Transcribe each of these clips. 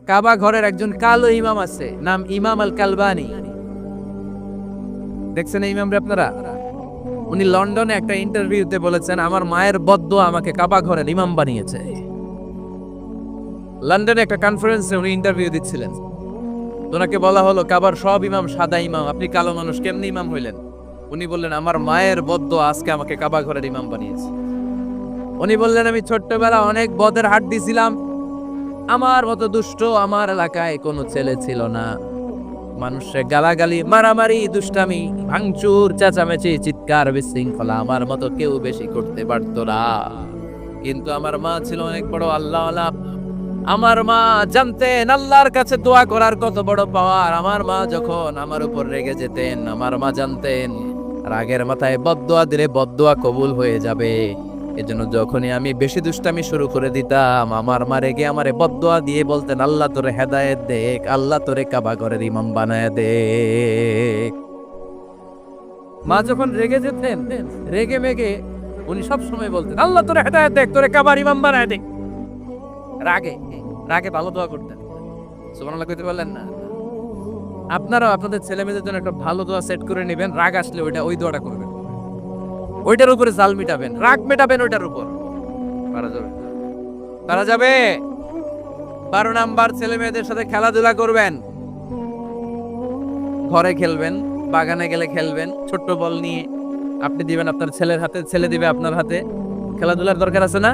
কাবা ঘরের একজন কালো ইমাম আছে, নাম ইমাম আল কালবানি। দেখছেন এই ইমামরে আপনারা? উনি লন্ডনে একটা ইন্টারভিউতে বলেছেন, আমার মায়ের বদদোয়া আমাকে কাবা ঘরের ইমাম বানিয়েছে। লন্ডনে একটা কনফারেন্সে উনি ইন্টারভিউ দিচ্ছিলেন। ওনাকে বলা হলো, কাবার সব ইমাম সাদা ইমাম, আপনি কালো মানুষ, কেমনি ইমাম হইলেন? উনি বললেন, আমার মায়ের বদদোয়া আজকে আমাকে কাবা ঘরের ইমাম বানিয়েছে। উনি বললেন, আমি ছোট্টবেলা অনেক বদের হাট দিছিলাম, আমার মতো দুষ্ট আমার এলাকায় কোনো ছেলে ছিল না। মানুষের গালাগালি, মারামারি, দুষ্টামি, ভাঙচুর, চেঁচামেচি, চিৎকার, বিশৃঙ্খলা আমার মতো কেউ বেশি করতে পারতো না। কিন্তু আমার মা ছিল অনেক বড় আল্লাহওয়ালা। আমার মা জানতেন আল্লাহর কাছে দোয়া করার কত বড় পাওয়ার। আমার মা যখন আমার উপর রেগে যেতেন, আমার মা জানতেন রাগের মাথায় বদদোয়া দিলে বদদোয়া কবুল হয়ে যাবে। এজন্য যখনই আমি বেশি দুষ্টামি শুরু করে দিতাম, আমার মা রেগে আমারে বদদোয়া দিয়ে বলতেন, আল্লাহ তোরে হেদায়েত দেখ, আল্লাহ তোরে কাবা ঘরের ইমাম বানায় দে। মা যখন রেগে যেতেন, রেগে মেগে উনি সব সময় বলতেন, আল্লাহ তোরে হেদায়েত দেখ, তোরে কাবার ইমাম বানায় দে। রাগে রাগে ভালো দোয়া করতেন। সুবহানাল্লাহ কইতে পারলেন না? আপনারাও আপনাদের ছেলে মেয়েদের জন্য একটা ভালো দোয়া সেট করে নেবেন। রাগ আসলে ওই দোয়াটা করবেন, ওইটার উপরে জাল মিটাবেন, রাগ মেটাবেন ওইটার উপর। পারা যাবে? পারা যাবে? 12 নাম্বার, ছেলে মেয়েদের সাথে খেলাধুলা করবেন। ঘরে খেলবেন, বাগানে গেলে খেলবেন, ছোট্ট বল নিয়ে আপনি দিবেন আপনার ছেলের হাতে, ছেলে দিবে আপনার হাতে। খেলাধুলার দরকার আছে না?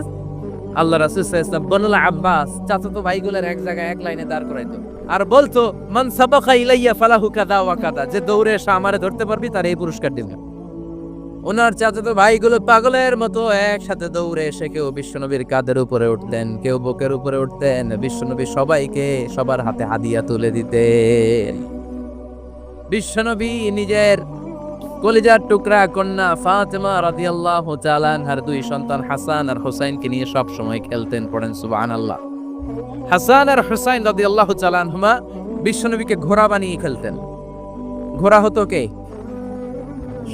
আল্লাহ রাসূল সাল্লাল্লাহু আলাইহি ওয়াসাল্লাম বনুল আব্বাস চাচাতো ভাইগুলোর এক জায়গায় এক লাইনে দাঁড় করাইতো আর বলতো, মান সাবাকা ইলাইয়া ফালাহু কাদা ওয়া কাদা, যে দৌড়ে এসে আমারে ধরতে পারবি তার এই পুরস্কার দিবেন। ওনার চাচাতো ভাইগুলো পাগলের মতো একসাথে দৌড়ে এসে কেউ বিশ্বনবীর কাঁধের উপরে উঠতেন, কেউ বুকের উপরে উঠতেন। বিশ্বনবী সবাইকে সবার হাতে হাদিয়া তুলে দিতেন। বিশ্বনবী নিজের কলিজার টুকরা কন্যা ফাতেমা রাদিয়াল্লাহু তাআলা আনহার 2 সন্তান হাসান আর হুসাইনকে নিয়ে সব সময় খেলতেন। পড়েন সুবহানাল্লাহ। হাসান আর হুসাইন রাদিয়াল্লাহু তাআলা আনহুমা বিশ্বনবীকে ঘোড়া বানিয়ে খেলতেন। ঘোড়া হতো কে?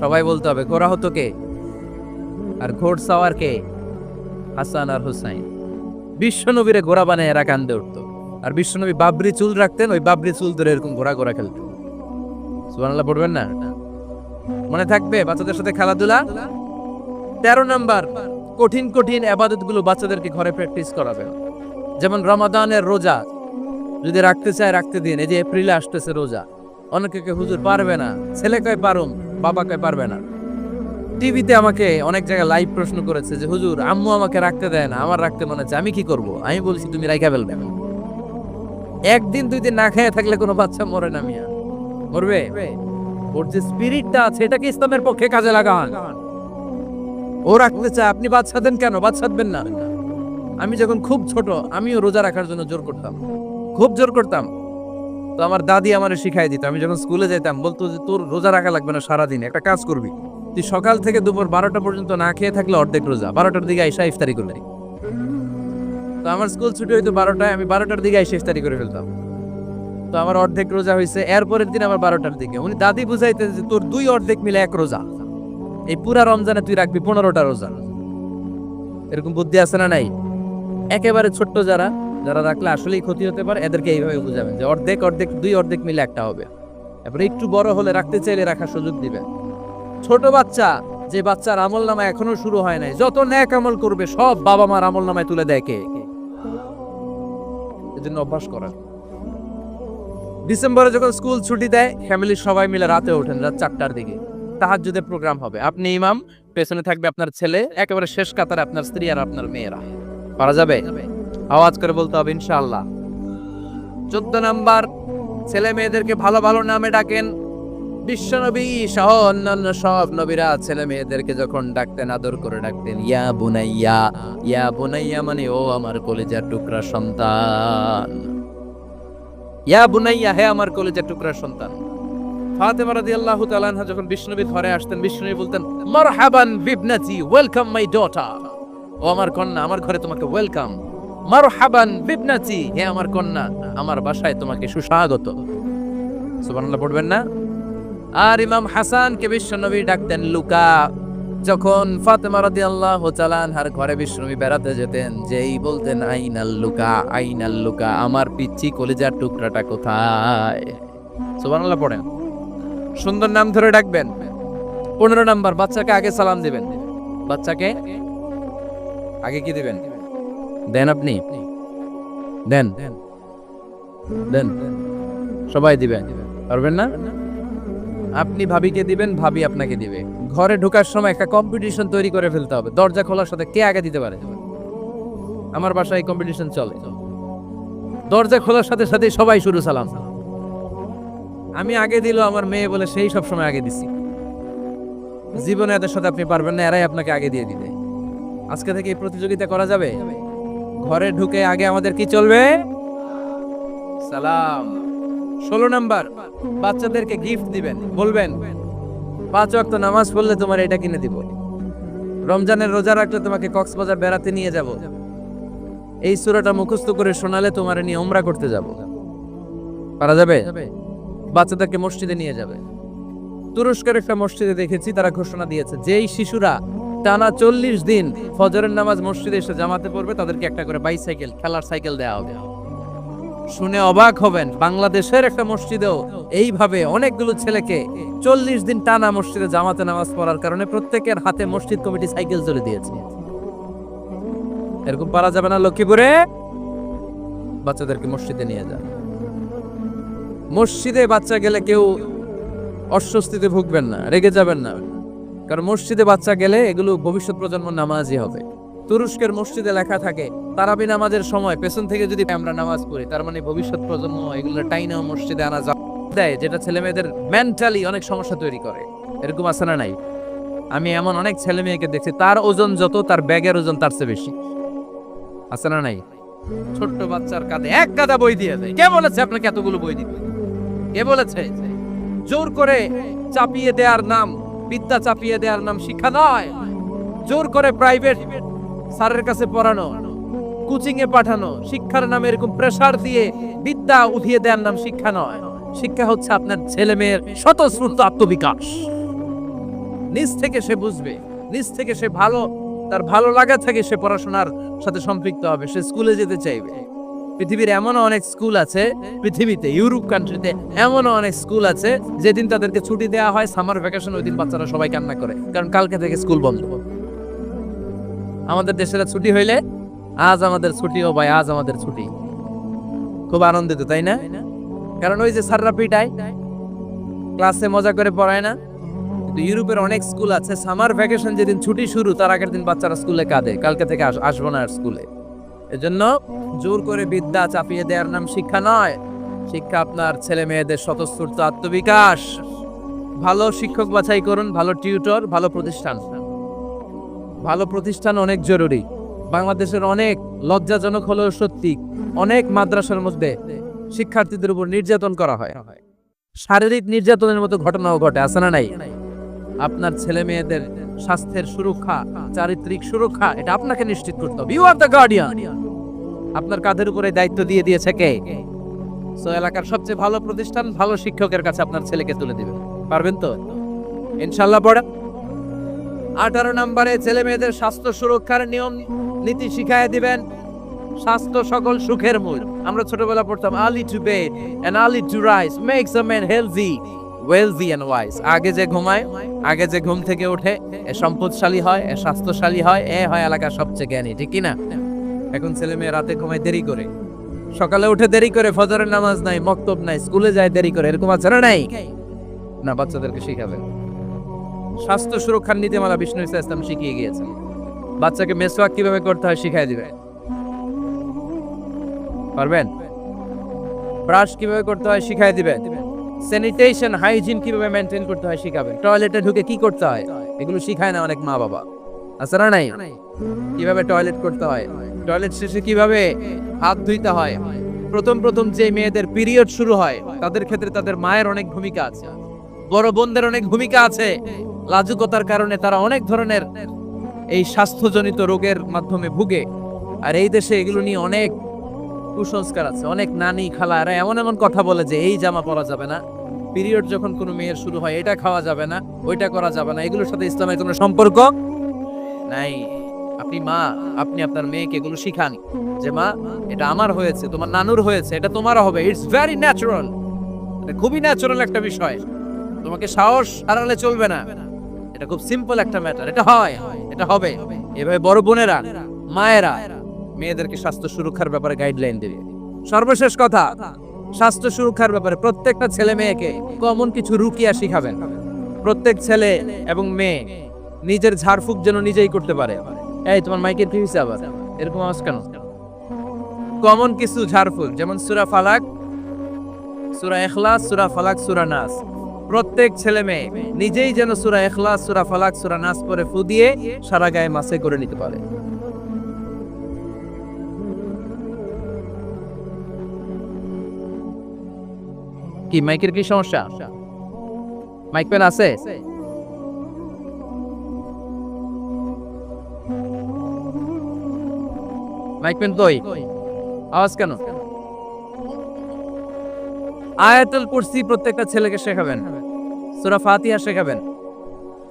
সবাই বলতে হবে, ঘোড়া হতো কে? আর ঘোড়সাওয়ার কে? হাসান আর হুসাইন। বিশ্বনবীরে ঘোড়া বানায় এরা কান্দে উঠতো। আর বিশ্বনবী বাবরি চুল রাখতেন, ওই বাবরি চুল ধরে এরকম ঘোড়া ঘোড়া খেলতেন। সুবহানাল্লাহ পড়বেন না? মনে থাকবে বাচ্চাদের সাথে খেলাধুলা। 13 নাম্বার, কঠিন কঠিন ইবাদতগুলো বাচ্চাদেরকে ঘরে প্র্যাকটিস করাবেন। যেমন রমাদানের রোজা যদি রাখতে চায় রাখতে দিন। এই যে এপ্রিলে আসতেছে রোজা, অনেকে হুজুর পারবে না, ছেলে কয় পারুম, বাবা কয় পারবে না। টিভিতে আমাকে অনেক জায়গায় লাইভ প্রশ্ন করেছে যে হুজুর আম্মু আমাকে রাখতে দেয় না, আমার রাখতে মনে হচ্ছে, আমি কি করব? আমি বলছি তুমি রাইখা ফেলবে। একদিন 2 দিন না খেয়ে থাকলে কোনো বাচ্চা মরে না মিয়া, মরবে? ওর যে স্পিরিটটা আছে এটাকে ইসলামের পক্ষে কাজে লাগান। ও রাখতে চায়, আপনি বাচ্চা দেন কেন? বাচ্চা দেবেন না। আমি যখন খুব ছোট আমিও রোজা রাখার জন্য জোর করতাম, খুব জোর করতাম। তো আমার দাদি আমারে শিখাই দিত। আমি যখন স্কুলে যেতাম বলতো যে তোর রোজা রাখা লাগবে না, সারাদিন একটা কাজ করবি, তুই সকাল থেকে দুপুর 12টা পর্যন্ত না খেয়ে থাকলে অর্ধেক রোজা, 12টার দিকে আইসা ইফতারি করলে। তো আমার স্কুল ছুটি হইতো 12টায়, আমি 12টার দিকে আইসা ইফতারি করে ফেলতাম। তো আমার অর্ধেক রোজা হয়েছে। এরপরের দিন আমার 12টার দিকে উনি দাদি বুঝাইতে যে তোর 2 অর্ধেক মিলে 1 রোজা, এই পুরা রমজানে তুই রাখবি 15টা রোজা। এরকম বুদ্ধি আছে না নাই? একেবারে ছোট্ট যারা যারা রাখলে আসলেই ক্ষতি হতে পারে, এদেরকে এইভাবে বুঝাবেন যে অর্ধেক অর্ধেক 2 অর্ধেক মিলে একটা হবে। এরপরে একটু বড় হলে রাখতে চাইলে রাখার সুযোগ দিবেন। ছোট বাচ্চা, যে বাচ্চার আমল নামা এখনো শুরু হয় নাই, যত ন্যাক আমল করবে সব বাবা মার আমল নামায় তুলে দেয় কে? এজন্য অভ্যাস করা। ডিসেম্বরে যখন স্কুল ছুটি দেয়, ফ্যামিলির সবাই মিলে রাতে ওঠেন, রাত 4টার দিকে তাহাজ্জুদের প্রোগ্রাম হবে। আপনি ইমাম, পেছনে থাকবে আপনার ছেলে, একেবারে শেষ কাতারে আপনার স্ত্রী আর আপনার মেয়েরা। পারা যাবে? আওয়াজ করে বলতে হবে ইনশাআল্লাহ। 14 নাম্বার, ছেলে মেয়েদেরকে ভালো ভালো নামে ডাকেন। বিশ্বনবী সহ অন্যান্য সব নবীরা ছেলে মেয়েদেরকে যখন ডাকতেন আদর করে ডাকতেন ইয়া বুনাইয়া। ইয়া বুনাইয়া মানে ও আমার কলিজার টুকরা সন্তান। ইয়া বুনাইয়া, হে আমার কলিজার টুকরা সন্তান। ফাতেমা রাদিয়াল্লাহু তাআলা আনহা যখন বিশ্বনবীর ঘরে আসতেন, বিশ্বনবী বলতেন মারহাবান বিবনাতি, ওয়েলকাম মাই ডটার। ও আমার কন্যা, আমার ঘরে তোমাকে ওয়েলকাম। মারহাবান বিবনাতি, হে আমার কন্যা, আমার বাসায় তোমাকে সুস্বাগত। সুবহানাল্লাহ পড়বেন না? আর ইমাম হাসানকে বিশ্বনবী ডাকতেন লুকা। যখন ফাতেমা রাদিয়াল্লাহু তাআলা আনহার ঘরে বিশ্বনবী বেড়াতে যেতেন, যেই বলতেন আইনাল লুকা, আইনাল লুকা, আমার পিচ্চি কলিজার টুকরাটা কোথায়? সুবহানাল্লাহ পড়েন। সুন্দর নাম ধরে ডাকবেন। 15 নাম্বার, বাচ্চাকে আগে সালাম দিবেন। বাচ্চাকে আগে কি দিবেন? দেন আপনি দেন দেন সবাই দিবেন, পারবেন না? আপনি ভাবিকে দিবেন, ভাবি আপনাকে দিবে। ঘরে ঢোকার সময় একটা কম্পিটিশন তৈরি করে ফেলতে হবে, দরজা খোলার সাথে কে আগে দিতে পারে। আমার বাসায় কম্পিটিশন চলে, দরজা খোলার সাথে সাথে সবাই শুরু সালাম। আমি আগে দিল আমার মেয়ে বলে সেই সব সময় আগে দিছি। জীবনে এদের সাথে আপনি পারবেন না, এরাই আপনাকে আগে দিয়ে দিবে। আজকে থেকে এই প্রতিযোগিতা করা যাবে। ঘরে ঢুকে আগে আমাদের কি চলবে? সালাম। 16 নাম্বার, বাচ্চাদেরকে গিফট দিবেন। বলবেন 5 ওয়াক্ত নামাজ পড়লে তোমার এটা কিনে দিব, রমজানের রোজা রাখলে তোমাকে কক্সবাজার বেড়াতে নিয়ে যাব, এই সূরাটা মুখস্থ করে শোনালে তোমার নিয়ে উমরা করতে যাব। পারা যাবে? বাচ্চাদেরকে মসজিদে নিয়ে যাবে। তুরস্কের একটা মসজিদে দেখেছি, তারা ঘোষণা দিয়েছে যেই শিশুরা টানা 40 দিন ফজরের নামাজ মসজিদে এসে জামাতে পড়বে তাদেরকে একটা করে বাইসাইকেল, খেলার সাইকেল দেওয়া হবে। শুনে অবাক হবেন, বাংলাদেশের একটা মসজিদেও এইভাবে অনেকগুলো ছেলেকে 40 দিন টানা মসজিদে জামাতে নামাজ পড়ার কারণে প্রত্যেকের হাতে মসজিদ কমিটি সাইকেল তুলে দিয়েছে। এরকম পারা যাবে না? লক্ষ্মীপুরে বাচ্চাদেরকে মসজিদে নিয়ে যান। মসজিদে বাচ্চা গেলে কেউ অস্বস্তিতে ভুগবেন না, রেগে যাবেন না, কারণ মসজিদে বাচ্চা গেলে এগুলো ভবিষ্যৎ প্রজন্ম নামাজি হবে। তুরস্কের মসজিদে লেখা থাকে তারাবি নামাজের সময় পেছন থেকে যদি আমরা নামাজ পড়ি, তার মানে ভবিষ্যৎ প্রজন্ম এগুলো টাইনা মসজিদে আনা দেয়, যেটা ছেলে মেয়েদের মেন্টালি অনেক সমস্যা তৈরি করে। এরকম আছে না নাই? আমি এমন অনেক ছেলে মেয়েকে দেখছি, তার ওজন যত তার ব্যাগের ওজন তার চেয়ে বেশি। আছে না নাই? ছোট্ট বাচ্চার কাঁধে এক গাদা বই দিয়ে দেয়। কে বলেছে আপনাকে এতগুলো বই দিতে? কে বলেছে? জোর করে চাপিয়ে দেওয়ার নাম, বিদ্যা চাপিয়ে দেওয়ার নাম শিক্ষা নয়। জোর করে প্রাইভেট স্যারের কাছে পড়ানো, কোচিং এ পাঠানো, শিক্ষার নামে এরকম প্রেসার দিয়ে বিদ্যা উঠিয়ে দেওয়ার নাম শিক্ষা নয়। শিক্ষা হচ্ছে আপনার ছেলে মেয়ের স্বতঃস্ফূর্ত আত্মবিকাশ। নিজ থেকে সে বুঝবে, নিজ থেকে সে তার ভালো লাগা থেকে সে পড়াশোনার সাথে সম্পৃক্ত হবে, সে স্কুলে যেতে চাইবে। পৃথিবীর এমনও অনেক স্কুল আছে, পৃথিবীতে ইউরোপ কান্ট্রিতে এমনও অনেক স্কুল আছে যেদিন তাদেরকে ছুটি দেওয়া হয় সামার ভ্যাকেশন, ওই দিন বাচ্চারা সবাই কান্না করে, কারণ কালকে থেকে স্কুল বন্ধ। আমাদের দেশের ছুটি হইলে আজ আমাদের ছুটি, ও ভাই আজ আমাদের ছুটি, খুব আনন্দিত, তাই না? কারণ ওই যে স্যাররা পিটায়, ক্লাসে মজা করে পড়ায় না। কিন্তু ইউরোপের অনেক স্কুল আছে সামার ভ্যাকেশন যেদিন ছুটি শুরু তার আগের দিন বাচ্চারা স্কুলে কাঁদে, কালকে থেকে আসবো না আর স্কুলে। এজন্য জোর করে বিদ্যা চাপিয়ে দেওয়ার নাম শিক্ষা নয়। শিক্ষা আপনার ছেলে মেয়েদের স্বতঃস্ফূর্ত আত্মবিকাশ। ভালো শিক্ষক বাছাই করুন, ভালো টিউটর, ভালো প্রতিষ্ঠান। ভালো প্রতিষ্ঠান অনেক জরুরি। বাংলাদেশের অনেক লজ্জাজনক হলেও সত্যি, অনেক মাদ্রাসার মধ্যে শিক্ষার্থীদের উপর নির্যাতন করা হয়, শারীরিক নির্যাতনের মতো ঘটনাও ঘটে। আছে না নাই? আপনার ছেলে মেয়েদের স্বাস্থ্যের সুরক্ষা, চারিত্রিক সুরক্ষা, এটা আপনাকে নিশ্চিত করতে হবে। You are the guardian. আপনার কাঁধের উপরে দায়িত্ব দিয়ে দিয়েছে কে? সো এলাকার সবচেয়ে ভালো প্রতিষ্ঠান, ভালো শিক্ষকের কাছে আপনার ছেলেকে তুলে দিবেন। পারবেন তো ইনশাআল্লাহ? পড়া 18 নম্বরে ছেলে মেয়েদের স্বাস্থ্য সুরক্ষার নিয়ম নীতি শিখায় দিবেন। স্বাস্থ্য সকল সুখের মূল। আমরা ছোটবেলা পড়তাম early to bed and early to rise makes a man healthy, wealthy and wise. আগে যে ঘুমায়, আগে যে ঘুম থেকে ওঠে, এ সম্পদশালী হয়, এ স্বাস্থ্যশালী হয়, এ হয় এলাকার সবচেয়ে জ্ঞানী, ঠিক কি না? এখন ছেলে মেয়ে রাতে ঘুমায় দেরি করে, সকালে উঠে দেরি করে, ফজরের নামাজ নাই, মক্তব নাই, স্কুলে যায় দেরি করে, এরকম আছে না নাই? না, বাচ্চাদেরকে শিখাবেন। স্বাস্থ্য সুরক্ষার নীতিমালা বিষ্ণু ইসলাম শিখিয়ে গিয়েছেন। বাচ্চাকে মেসওয়াক কিভাবে করতে হয় শিখাই দিবেন। পারবেন? ব্রাশ কিভাবে করতে হয় শিখাই দিবেন। স্যানিটেশন, হাইজিন কিভাবে মেইনটেইন করতে হয় শিখাবেন। টয়লেটে ঢুকে কি করতে হয় এগুলো শিখায় না অনেক মা বাবা, আছে না নাই? কিভাবে টয়লেট করতে হয়, টয়লেট শেষে কিভাবে হাত ধুইতে হয়। প্রথম যে মেয়েদের পিরিয়ড শুরু হয় তাদের ক্ষেত্রে তাদের মায়ের অনেক ভূমিকা আছে, বড় বোনদের অনেক ভূমিকা আছে। লাজুকতার কারণে তারা অনেক ধরনের এই স্বাস্থ্যজনিত রোগের মাধ্যমে ভুগে। আর এই দেশে এগুলো নিয়ে অনেক কুসংস্কার আছে। অনেক নানি খালা এরা এমন কথা বলে যে এই জামা পরা যাবে না, পিরিয়ড যখন কোনো মেয়ের শুরু হয় এটা খাওয়া যাবে না, ওইটা করা যাবে না, এগুলোর সাথে ইসলামের কোনো সম্পর্ক নাই। আপনি মা, আপনি আপনার মেয়েকে এগুলো শিখান যে মা এটা আমার হয়েছে, তোমার নানুর হয়েছে, এটা তোমারও হবে। ইটস ভেরি ন্যাচারাল, এটা খুবই ন্যাচারাল একটা বিষয়। তোমাকে সাহস হারালে চলবে না, এটা খুব সিম্পল একটা ম্যাটার, এটা হয়, এটা হবে। এভাবে বড় বোনেরা, মায়েরা মেয়েদেরকে স্বাস্থ্য সুরক্ষার ব্যাপারে গাইডলাইন দেবে। সর্বশেষ কথা, স্বাস্থ্য সুরক্ষার ব্যাপারে প্রত্যেকটা ছেলে মেয়েকে কমন কিছু রুকিয়া শিখাবেন। প্রত্যেক ছেলে এবং মেয়ে নিজের ঝাড়ফুঁক যেন নিজেই করতে পারে। এই তোমার মাইকের কি হয়েছে আবার এরকম আওয়াজ কেন? কমন কিছু ঝাড়ফুঁক, যেমন সূরা ফালাক, সূরা ইখলাস, সূরা ফালাক, সূরা নাস। প্রত্যেক ছেলে মেয়ে নিজেই যেন সূরা ইখলাস, সূরা ফালাক, সূরা নাস পরে ফু দিয়ে সারা গায়ে মাসে করে নিতে পারে। কি মাইকের কি সমস্যা? মাইক পেন আছে? মাইক পেন কই? আওয়াজ কেন? আয়াতুল কুরসি প্রত্যেকটা ছেলেকে শেখাবেন, সূরা ফাতিহা শেখাবেন,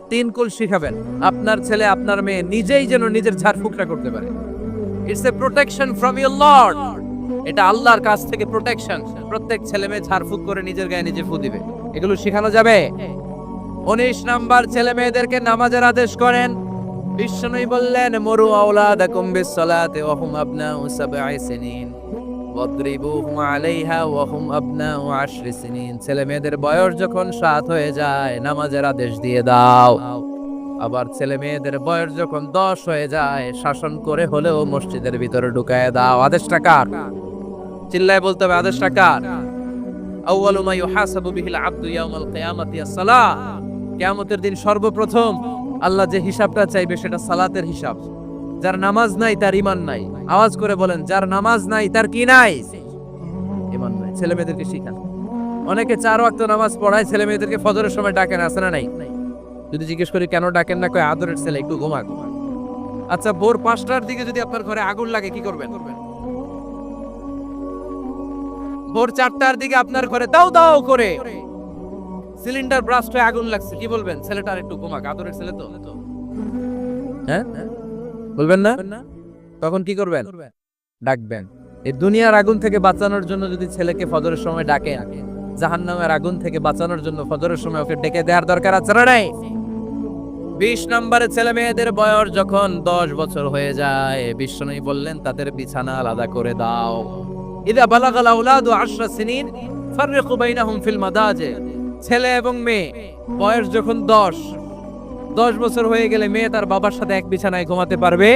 3 কুল শিখাবেন। আপনার ছেলে আপনার মেয়ে নিজেই যেন নিজের ঝাড়ফুঁকটা করতে পারে। It's a protection from your Lord, এটা আল্লাহর কাছ থেকে প্রোটেকশন। প্রত্যেক ছেলে মেয়ে ঝাড়ফুঁক করে নিজের গায়ে নিজে ফু দিবে, এগুলো শেখানো যাবে। 19 নাম্বার, ছেলে মেয়েদেরকে নামাজের আদেশ করেন। বিশ্বনবী বললেন মুরু আওলাদাকুম বিসসালাতি ওয়া হুম আবনাউ 7 সিনিন ওয়াদরিবুহুম আলাইহা ওয়া হুম আবনাউ 10 সিনিন। ছেলে মেয়েদের বয়স যখন 7 হয়ে যায় নামাজের আদেশ দিয়ে দাও। আবার ছেলে মেয়েদের বয়স যখন 10 হয়ে যায় শাসন করে হলেও মসজিদের ভিতরে ঢুকায় দাও। আদেশটা কার? চিল্লায় বলতে হবে আদেশটা কার? আউয়ালু মা ইউহাসাবু বিহিল আবদু ইয়াউমাল কিয়ামাতি আস-সালাহ। কিয়ামতের দিন সর্বপ্রথম আল্লাহ যে হিসাবটা চাইবে সেটা সালাতের হিসাব। যার নামাজ নাই তার ঈমান নাই। আওয়াজ করে বলেন, যার নামাজ নাই তার কি নাই? ঈমান নাই। ছেলে মেয়েদেরকে শিখান। অনেকে 4 ওয়াক্ত নামাজ পড়ায়, ছেলে মেয়েদেরকে ফজরের সময় ডাকেন, আছে না নাই? যদি জিজ্ঞেস করি কেন ডাকেন না, কয় আদরের ছেলে, একটু ঘুমা। আচ্ছা, ভোর 5টার দিকে যদি আপনার ঘরে আগুন লাগে কি করবেন? ভোর 4টার দিকে আপনার ঘরে দাও দাও করে সিলিন্ডার ব্রাস্ট হয়ে আগুন লাগছে, কি বলবেন? ছেলেটার একটু ঘুমাক, আদরের ছেলে তো। হ্যাঁ বলবেন না? তখন কি করবেন? ডাকবেন। এই দুনিয়ার আগুন থেকে বাঁচানোর জন্য যদি ছেলেকে ফজরের সময় ডাকেন, জাহান্নামের আগুন থেকে বাঁচানোর জন্য ফজরের সময় ওকে ডেকে দেওয়ার দরকার আছে না নাই? 20 নম্বরে, ছেলে মেয়েদের বয়স যখন 10 বছর হয়ে যায় বিশ্বনবী বললেন তাদের বিছানা আলাদা করে দাও। ইদা বালাগাল আওলাদু 10 সিনিন ফাররিকু বাইনাহুম ফিল মাদাজি। ছেলে এবং মেয়ে বয়স যখন 10 বছর হয়ে গেলে মেয়ে তার বাবার সাথে এক বিছানায় ঘুমাতে পারবে,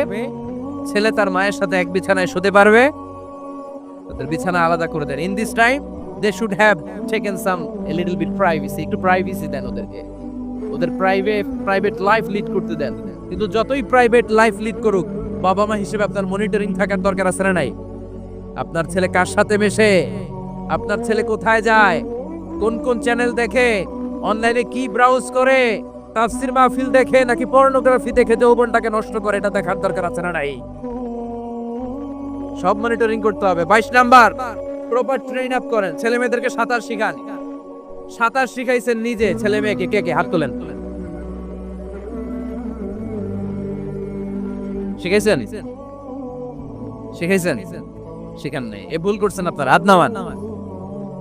ছেলে তার মায়ের সাথে এক বিছানায় শুতে পারবে। তাদের বিছানা আলাদা করে দেন। In this time they should have taken some a little bit privacy, একটু প্রাইভেসি দেন ওদেরকে, ওদের প্রাইভেট লাইফ লিড করতে দেন। কিন্তু যতই প্রাইভেট লাইফ লিড করুক, বাবা মা হিসেবে আপনার মনিটরিং থাকার দরকার আছে না নাই? আপনার ছেলে কার সাথে মেশে, আপনার ছেলে কোথায় যায়, কোন কোন চ্যানেল দেখে, অনলাইনে কি ব্রাউজ করে, তাফসির মাহফিল দেখে নাকি পর্নোগ্রাফি দেখে যৌবনটাকে নষ্ট করে, এটা দেখার দরকার আছে না নাই? সব মনিটরিং করতে হবে। 22 নাম্বার, প্রপার ট্রেন আপ করেন। ছেলে মেয়েদেরকে সাঁতার শিখান। সাঁতার শিখাইছেন নিজে, ছেলে মেয়েকে কে কে? হাত তোলেন। শিখাইছেন? শিখাইছেন? শিখান নাই, এ ভুল করছেন আপনারা, হাত নামান।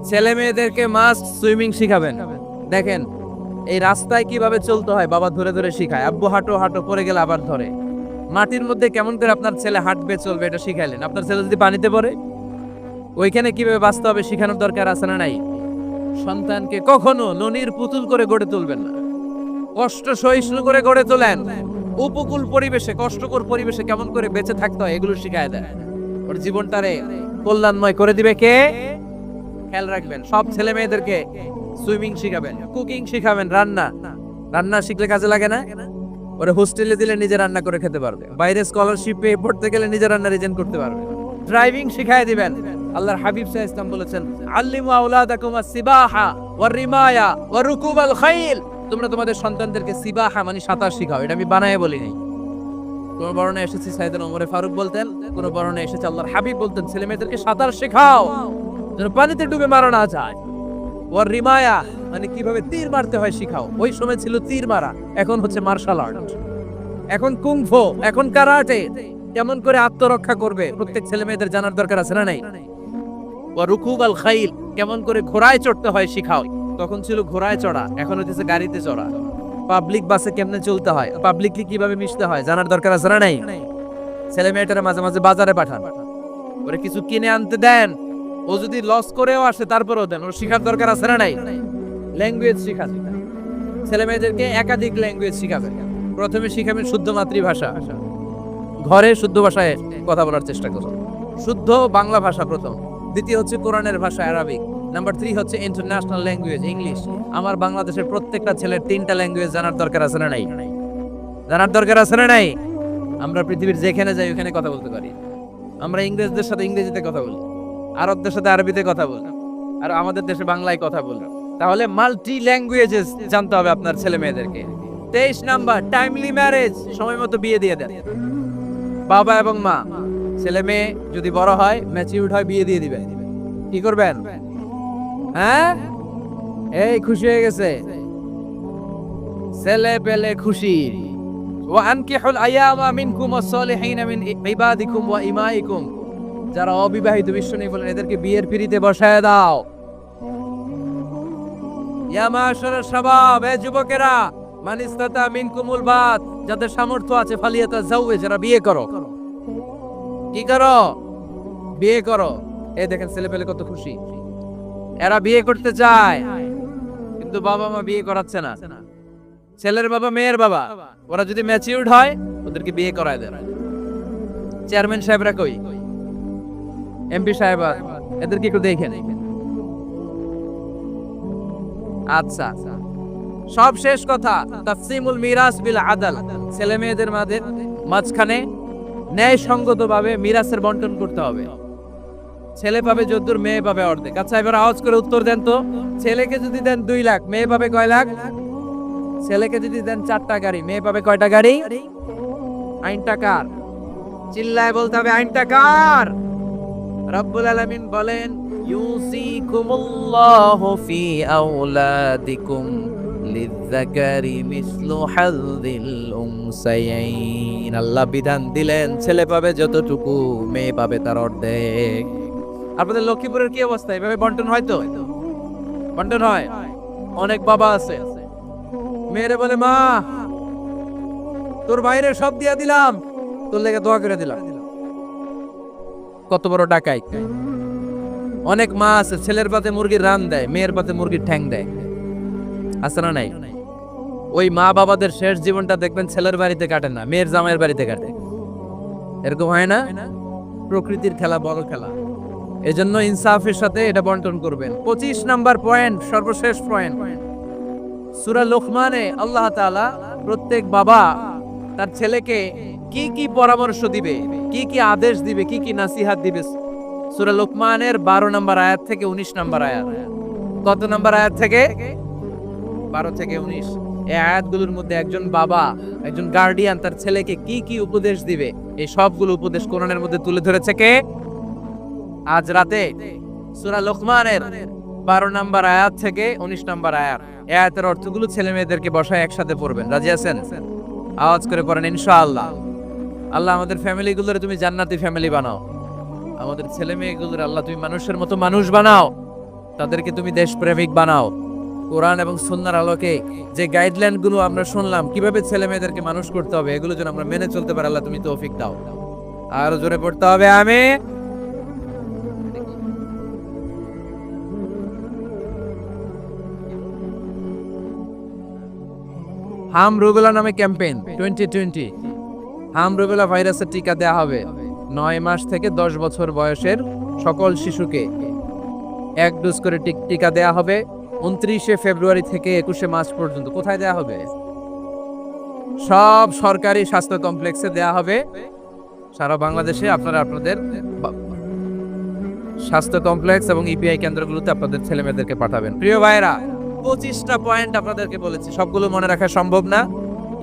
ছেলে মেয়েদেরকে মাস্ট সুইমিং শিখাবেন। দেখেন এই রাস্তায় কিভাবে চলতে হয় বাবা ধরে ধরে শিখায়। আব্বু হাঁটো হাঁটো, পড়ে গেলে আবার ধরে। মাটির মধ্যে কেমন করে আপনার ছেলে হাঁটবে চলবে এটা শিখাইলেন। আপনার ছেলে যদি পানিতে পড়ে, ওইখানে কিভাবে বাঁচতে হবে শিখানোর দরকার আছে না নাই? সন্তানকে কখনো ননির পুতুল করে গড়ে তুলবেন না, কষ্ট সহিষ্ণু করে গড়ে তোলেন। উপকূল পরিবেশে, কষ্টকর পরিবেশে কেমন করে বেঁচে থাকতে হয় এগুলো শিখায় দেয়। ওর জীবনটারে কল্যাণময় করে দিবে কে? খেয়াল রাখবেন। সব ছেলে মেয়েদেরকে সুইমিং শিখাবেন, কুকিং শিখাবেন, রান্না শিখলে কাজে লাগে না? ওরা হোস্টেলে দিলে নিজে রান্না করে খেতে পারবে, বাইরে স্কলারশিপ পেয়ে পড়তে গেলে নিজে রান্না রিজেন করতে পারবে। ড্রাইভিং শিখায় দিবেন। আল্লাহর হাবিব সাল্লাল্লাহু আলাইহি ওয়াসাল্লাম বলেছেন, আল্লিমু আওলাদাকুম আস-সিবাহা ওয়ার রিমায়া ওয়া রুকুবাল খাইল। তোমরা তোমাদের সন্তানদেরকে সিবাহা মানে সাঁতার শিখাও। এটা আমি বানায়ে বলি নাই। কোন বর্ণনায় এসেছে সাইয়েদনা ওমর ফারুক বলতেন, কোন বর্ণনায় এসেছে আল্লাহর হাবিব বলতেন ছেলে মেয়েদেরকে সাঁতার শেখাও যেন পানিতে ডুবে মারা না যায়। ওয়ার রিমায়া মানে কিভাবে তীর মারতে হয় শিখাও। ওই সময় ছিল তীর মারা, এখন হচ্ছে মার্শাল আর্ট, এখন কুংফু, এখন কারাটে। কেমন করে আত্মরক্ষা করবে প্রত্যেক ছেলে মেয়েদের জানার দরকার আছে না নাই? ওয়া রুকুব আল খাইল, কেমন করে ঘোড়ায় চড়তে হয় শিখাও। তখন ছিল ঘোড়ায় চড়া, এখন হচ্ছে গাড়িতে চড়া। পাবলিক বাসে কেমনে চলতে হয়, পাবলিকলি কিভাবে মিশতে হয় জানার দরকার আছে না নাই? ছেলে মেয়েটারে মাঝে মাঝে বাজারে পাঠান, ওরে কিছু কিনে আনতে দেন, ও যদি লস করেও আসে তারপরেও দেন, ওর শিখার দরকার আছে না নাই? ল্যাঙ্গুয়েজ শিখান, ছেলে মেয়েদেরকে একাধিক ল্যাঙ্গুয়েজ শিখাবেন। প্রথমে শিখাবেন শুদ্ধ মাতৃভাষা, ঘরে শুদ্ধ ভাষায় কথা বলার চেষ্টা করুন, শুদ্ধ বাংলা ভাষা প্রথম। দ্বিতীয় হচ্ছে কোরআনের ভাষা আরবিক। নাম্বার 3 হচ্ছে ইন্টারন্যাশনাল ল্যাঙ্গুয়েজ ইংলিশ। আমার বাংলাদেশের প্রত্যেকটা ছেলের 3টা ল্যাঙ্গুয়েজ জানার দরকার আছে না নাই? জানার দরকার আছে না নাই? আমরা পৃথিবীর যেখানে যাই ওখানে কথা বলতে পারি। আমরা ইংরেজদের সাথে ইংরেজিতে কথা বলি, আরবদের সাথে আরবিতে কথা বলি, আর আমাদের দেশে বাংলায় কথা বলি। তাহলে মাল্টি ল্যাঙ্গুয়েজেস জানতে হবে আপনার ছেলে মেয়েদেরকে। 23 নাম্বার টাইমলি ম্যারেজ, সময় মতো বিয়ে দিয়ে দেন। বাবা এবং মা, ছেলে মেয়ে যদি বড় হয় ম্যাচিউরড হয় বিয়ে দিয়ে দিবেন। কি করবেন? হ্যাঁ, এই খুশি হয়ে গেছে, ছেলে পেলে খুশি। ওয়া আনকিহুল আয়ামা মিনকুম ওয়াস-সালিহিনা মিন ইবাদিকুম ওয়া ইমাইকুম, যারা অবিবাহিত বিশ্ব নেই বলেন এদেরকে বিয়ের পিঁড়িতে বসায় দাও। ইয়া মাশারাশ শাবাব, এ যুবকেরা, মান ইসতাতা মিনকুমুল বাত, যাদের সামর্থ্য আছে ফালিয়াতাজাওয়াজ, যারা বিয়ে করো। কি করো? বিয়ে করো। এই দেখেন ছেলে পেলে কত খুশি, এরা বিয়ে করতে চায় কিন্তু বাবা মা বিয়ে করাচ্ছে না। ছেলের বাবা মেয়ের বাবা, ওরা যদি ম্যাচিউরড হয় ওদেরকে বিয়ে করায় দেন। চেয়ারম্যান সাহেবরা কই, এমপি সাহেবা, এদেরকে একটু দেখেন। আচ্ছা, সব শেষ কথা, তাকসিমুল মিরাস বিল আদাল, ছেলে মেয়েদের মাঝখানে ন্যায় সঙ্গত ভাবে মিরাসের বন্টন করতে হবে। ছেলে পাবে যদ্দুর, মেয়ে পাবে অর্ধেক। আচ্ছা এবার আওয়াজ করে উত্তর দেন তো, ছেলেকে যদি দেন 2 লাখ, মেয়ে পাবে কয় লাখ? ছেলেকে যদি দেন 4টা গাড়ি, মেয়ে পাবে কয়টা গাড়ি? আইনটা কার? চিল্লায় বলতে হবে আইনটা কার? রব্বুল আলামিন বলেন ইউসিকুমুল্লাহু ফি আওলাদিকুম লিযযাকারি মিসলু হাযযিল উনসায়াইন। আল্লাহ বিধান দিলেন ছেলে পাবে যতটুকু, মেয়ে পাবে তার অর্ধেক। আপনাদের লক্ষ্মীপুরের কি অবস্থা? এভাবে বন্টন হয় তো? বন্টন হয়? অনেক বাবা আছে মেয়েরে বলে, মা তোর বাইরে সব দিয়া দিলাম, তোর লেগে দোয়া করে দিলাম। কত বড় ডাকাই! অনেক মা আছে ছেলের পাতে মুরগির রান দেয়, মেয়ের পাতে মুরগির ঠ্যাং দেয়। আছে না নাই? ওই মা বাবাদের শেষ জীবনটা দেখবেন ছেলের বাড়িতে কাটে না, মেয়ের জামাইয়ের বাড়িতে কাটে। এরকম হয় না? প্রকৃতির খেলা বড় খেলা, এজন্য ইনসাফের সাথে এটা বন্টন করবেন। 25 নাম্বার পয়েন্ট, সর্বশেষ পয়েন্ট, সূরা লোকমানে আল্লাহ তাআলা প্রত্যেক বাবা তার ছেলেকে কি কি পরামর্শ দিবে, কি কি আদেশ দিবে, কি কি নাসিহাত দিবে, সূরা লোকমানের 12 নম্বর আয়াত থেকে 19 নম্বর আয়াত। কত নম্বর আয়াত থেকে? 12 থেকে 19। এই আয়াতগুলোর মধ্যে একজন বাবা, একজন গার্ডিয়ান তার ছেলেকে কি কি উপদেশ দিবে, এই সবগুলো উপদেশ কোরআনের মধ্যে তুলে ধরেছে কে? আজ রাতে সূরা লোকমানের 12 নম্বর আয়াত থেকে 19 নম্বর আয়াত, এই আয়াতের অর্থগুলো ছেলে মেয়েদেরকে বসায় একসাথে পড়বেন। রাজি আছেন? আওয়াজ করে পড়েন ইনশাআল্লাহ। আল্লাহ আমাদের ফ্যামিলিগুলোরে তুমি জান্নাতি ফ্যামিলি বানাও, আমাদের ছেলে মেয়েগুলোর আল্লাহ তুমি মানুষের মতো মানুষ বানাও, তাদেরকে তুমি দেশপ্রেমিক বানাও। কোরআন এবং সুন্নাহর আলোকে যে গাইডলাইন গুলো আমরা শুনলাম কিভাবে ছেলে মেয়েদেরকে মানুষ করতে হবে, এগুলো যেন আমরা মেনে চলতে পারি, আল্লাহ তুমি তৌফিক দাও। আর জোরে পড়তে হবে আমিন। হাম রুবেলা নামে ক্যাম্পেইন 2020, হাম রুবেলা ভাইরাসের টিকা দেওয়া হবে 9 মাস থেকে 10 বছর বয়সের সকল শিশুকে 1 ডোজ করে টিকা দেওয়া হবে 29শে ফেব্রুয়ারি থেকে 21শে মার্চ পর্যন্ত। কোথায় দেওয়া হবে? সব সরকারি স্বাস্থ্য কমপ্লেক্সে দেওয়া হবে সারা বাংলাদেশে। আপনারা আপনাদের স্বাস্থ্য কমপ্লেক্স এবং ইপিআই কেন্দ্রগুলোতে আপনাদের ছেলে মেয়েদেরকে পাঠাবেন। প্রিয় ভাইরা, 25টা পয়েন্ট আপনাদেরকে বলেছি, সবগুলো মনে রাখা সম্ভব না।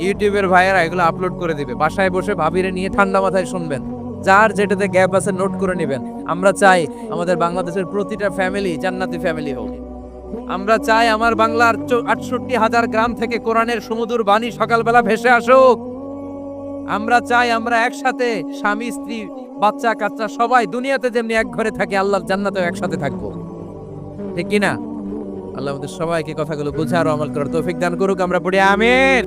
ইউটিউবের ভাইয়েরা এগুলো আপলোড করে দিবে, বাসায় বসে ভাবিরে নিয়ে ঠান্ডা মাথায় শুনবেন, যার যেটাতে গ্যাপ আছে নোট করে নেবেন। আমরা চাই আমাদের বাংলাদেশের প্রতিটা ফ্যামিলি জান্নাতি ফ্যামিলি হোক। আমরা চাই আমার বাংলার 68,000 গ্রাম থেকে কোরআনের সুমধুর বাণী সকালবেলা ভেসে আসুক। আমরা চাই আমরা একসাথে স্বামী স্ত্রী বাচ্চা কাচ্চা সবাই দুনিয়াতে যেমনি এক ঘরে থাকি আল্লাহর জান্নাতেও একসাথে থাকবো, ঠিক কিনা? আল্লাহ আমাদের সবাইকে কথাগুলো বুঝার ও আমল করার তৌফিক দান করুক। আমরা পড়ি আমিন।